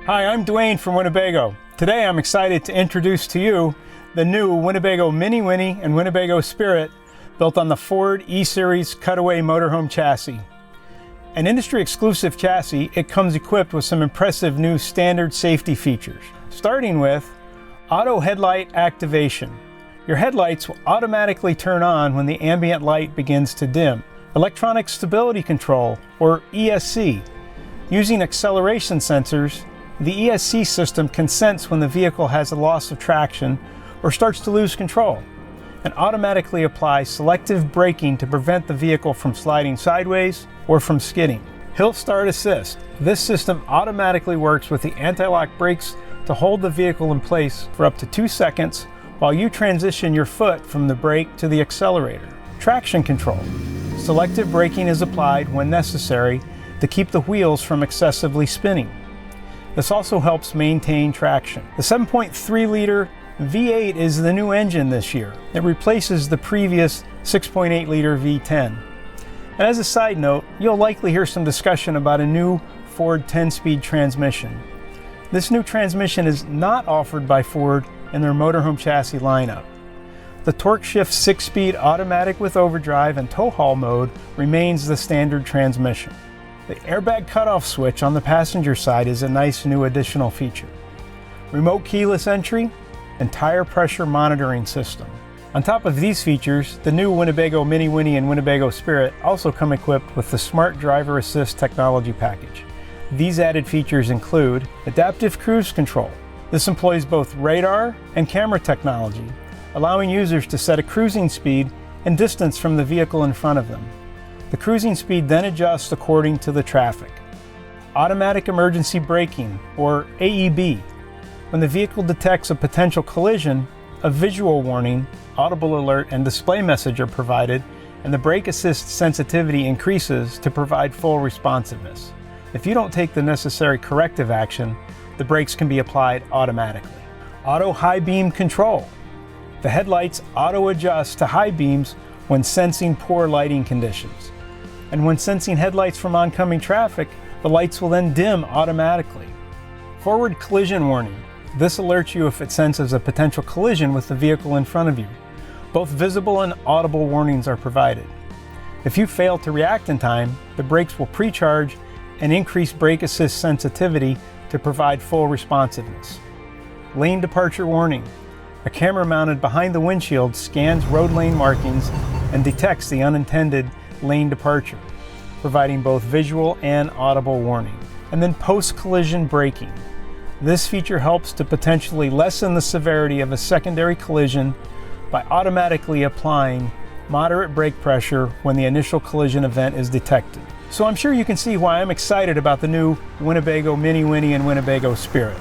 Hi, I'm Duane from Winnebago. Today I'm excited to introduce to you the new Winnebago Minnie Winnie and Winnebago Spirit built on the Ford E-Series cutaway motorhome chassis. An industry-exclusive chassis, it comes equipped with some impressive new standard safety features, starting with auto headlight activation. Your headlights will automatically turn on when the ambient light begins to dim. Electronic stability control, or ESC. Using acceleration sensors, the ESC system can sense when the vehicle has a loss of traction or starts to lose control, and automatically apply selective braking to prevent the vehicle from sliding sideways or from skidding. Hill Start Assist. This system automatically works with the anti-lock brakes to hold the vehicle in place for up to 2 seconds while you transition your foot from the brake to the accelerator. Traction control. Selective braking is applied when necessary to keep the wheels from excessively spinning. This also helps maintain traction. The 7.3-liter V8 is the new engine this year. It replaces the previous 6.8-liter V10. And as a side note, you'll likely hear some discussion about a new Ford 10-speed transmission. This new transmission is not offered by Ford in their motorhome chassis lineup. The torque shift 6-speed automatic with overdrive and tow haul mode remains the standard transmission. The airbag cutoff switch on the passenger side is a nice new additional feature. Remote keyless entry and tire pressure monitoring system. On top of these features, the new Winnebago Minnie Winnie and Winnebago Spirit also come equipped with the Smart Driver Assist technology package. These added features include adaptive cruise control. This employs both radar and camera technology, allowing users to set a cruising speed and distance from the vehicle in front of them. The cruising speed then adjusts according to the traffic. Automatic emergency braking, or AEB. When the vehicle detects a potential collision, a visual warning, audible alert, and display message are provided, and the brake assist sensitivity increases to provide full responsiveness. If you don't take the necessary corrective action, the brakes can be applied automatically. Auto high beam control. The headlights auto adjust to high beams when sensing poor lighting conditions. And when sensing headlights from oncoming traffic, the lights will then dim automatically. Forward collision warning. This alerts you if it senses a potential collision with the vehicle in front of you. Both visible and audible warnings are provided. If you fail to react in time, the brakes will pre-charge and increase brake assist sensitivity to provide full responsiveness. Lane departure warning. A camera mounted behind the windshield scans road lane markings and detects the unintended lane departure, providing both visual and audible warning. And then post-collision braking. This feature helps to potentially lessen the severity of a secondary collision by automatically applying moderate brake pressure when the initial collision event is detected. So I'm sure you can see why I'm excited about the new Winnebago Minnie Winnie and Winnebago Spirit.